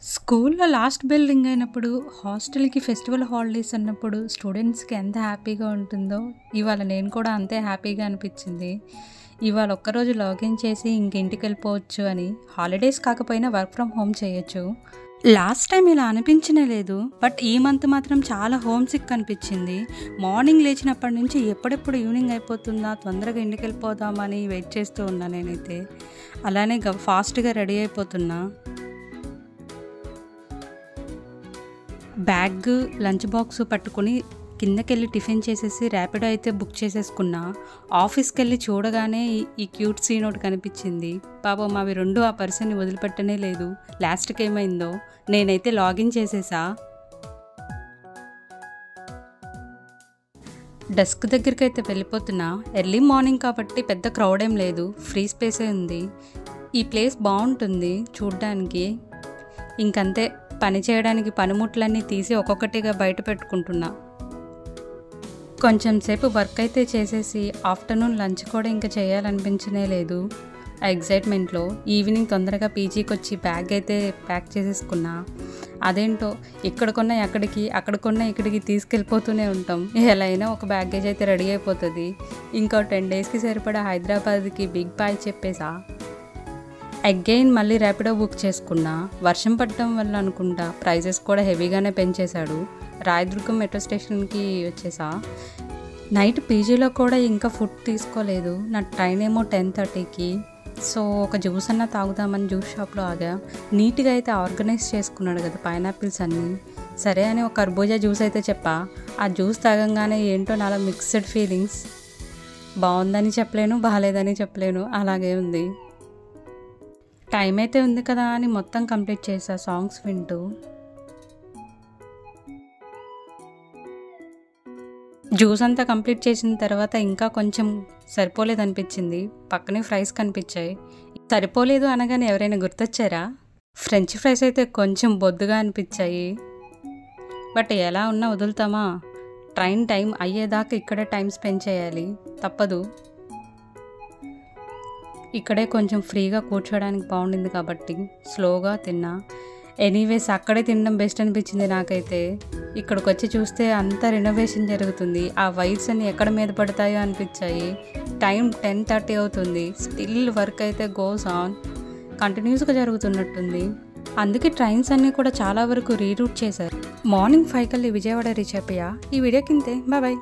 స్కూల్లో last bell ring అయినప్పుడు, హాస్టల్‌కి ఫెస్టివల్ హాలిడేస్ అన్నప్పుడు స్టూడెంట్స్‌కి ఎంత హ్యాపీగా ఉంటుందో, ఇవాళ నేను కూడా అంతే హ్యాపీగా అనిపించింది. ఇవాళ ఒక్కరోజు లాగిన్ చేసి ఇంక ఇంటికెళ్ళిపోవచ్చు అని. హాలిడేస్ కాకపోయినా వర్క్ ఫ్రమ్ హోమ్ చేయొచ్చు. లాస్ట్ టైం ఇలా అనిపించనే లేదు. బట్ ఈ మంత్ మాత్రం చాలా హోమ్ సిక్ అనిపించింది. మార్నింగ్ లేచినప్పటి నుంచి ఎప్పుడెప్పుడు ఈవినింగ్ అయిపోతుందా, తొందరగా ఇంటికెళ్ళిపోదామని వెయిట్ చేస్తూ ఉన్నా నేనైతే. అలానే ఫాస్ట్‌గా రెడీ అయిపోతున్నా. బ్యాగ్, లంచ్ బాక్స్ పట్టుకుని కిందకెళ్ళి టిఫిన్ చేసేసి ర్యాపిడో అయితే బుక్ చేసేసుకున్నా. ఆఫీస్కి వెళ్ళి చూడగానే ఈ క్యూట్ సీన్ ఒకటి కనిపించింది. పాపం అవి రెండు ఆ పర్సన్ని వదిలిపెట్టనే లేదు. లాస్ట్కి ఏమైందో నేనైతే లాగిన్ చేసేసా. డెస్క్ దగ్గరికి అయితే వెళ్ళిపోతున్నా. ఎర్లీ మార్నింగ్ కాబట్టి పెద్ద క్రౌడ్ ఏం లేదు, ఫ్రీ స్పేసే ఉంది. ఈ ప్లేస్ బాగుంటుంది చూడ్డానికి. ఇంకంతే, పని చేయడానికి పనిముట్లన్నీ తీసి ఒక్కొక్కటిగా బయట పెట్టుకుంటున్నా. కొంచెం సేపు వర్క్ అయితే చేసేసి ఆఫ్టర్నూన్ లంచ్ కూడా ఇంకా చేయాలనిపించనే లేదు. ఆ ఎగ్జైట్మెంట్లో ఈవినింగ్ తొందరగా పీజీకి వచ్చి బ్యాగ్ అయితే ప్యాక్ చేసేసుకున్నా. అదేంటో ఇక్కడ కొన్నా అక్కడికి, అక్కడ కొన్నా ఇక్కడికి తీసుకెళ్ళిపోతూనే ఉంటాం. ఎలా అయినా ఒక బ్యాగేజ్ అయితే రెడీ అయిపోతుంది. ఇంకో 10 డేస్కి సరిపడా హైదరాబాద్కి బిగ్ బాయ్ చెప్పేసా. అగైన్ మళ్ళీ ర్యాపిడో బుక్ చేసుకున్నా. వర్షం పడటం వల్ల అనుకుంటా ప్రైజెస్ కూడా హెవీగానే పెంచేశాడు. రాయదుర్గం మెట్రో స్టేషన్కి వచ్చేసా. నైట్ పీజీలో కూడా ఇంకా ఫుడ్ తీసుకోలేదు. నా ట్రైన్ ఏమో 10:30కి. సో ఒక జ్యూస్ అన్నా తాగుదామని జ్యూస్ షాప్లో ఆగా. నీట్గా అయితే ఆర్గనైజ్ చేసుకున్నాడు కదా పైనాపిల్స్ అన్నీ. సరే అని ఒక కర్బూజా జ్యూస్ అయితే చెప్పా. ఆ జ్యూస్ తాగంగానే ఏంటో నాలో మిక్స్డ్ ఫీలింగ్స్. బాగుందని చెప్పలేను, బాగాలేదని చెప్పలేను, అలాగే ఉంది. టైం అయితే ఉంది కదా అని మొత్తం కంప్లీట్ చేసా సాంగ్స్ వింటూ. జ్యూస్ అంతా కంప్లీట్ చేసిన తర్వాత ఇంకా కొంచెం సరిపోలేదు అనిపించింది. పక్కనే ఫ్రైస్ కనిపించాయి. సరిపోలేదు అనగానే ఎవరైనా గుర్తొచ్చారా? ఫ్రెంచ్ ఫ్రైస్ అయితే కొంచెం బొద్దుగా అనిపించాయి. బట్ ఎలా ఉన్నా వదులుతామా? ట్రైన్ టైం అయ్యేదాకా ఇక్కడే టైం స్పెండ్ చేయాలి, తప్పదు. ఇక్కడే కొంచెం ఫ్రీగా కూర్చోడానికి బాగుండింది కాబట్టి స్లోగా తిన్నా. ఎనీవేస్ అక్కడే తినడం బెస్ట్ అనిపించింది నాకైతే. ఇక్కడికి వచ్చి చూస్తే అంతా రెనోవేషన్ జరుగుతుంది. ఆ వైర్స్ అన్ని ఎక్కడ మీద పడతాయో అనిపించాయి. టైం 10:30 అవుతుంది. స్టిల్ వర్క్ అయితే గోస్ ఆన్, కంటిన్యూస్గా జరుగుతున్నట్టుంది. అందుకే ట్రైన్స్ అన్నీ కూడా చాలా వరకు రీరూట్ చేశారు. మార్నింగ్ 5 కల్లా విజయవాడ రీచ్ అయిపోయా. ఈ వీడియోకి ఇంతే, బాయ్.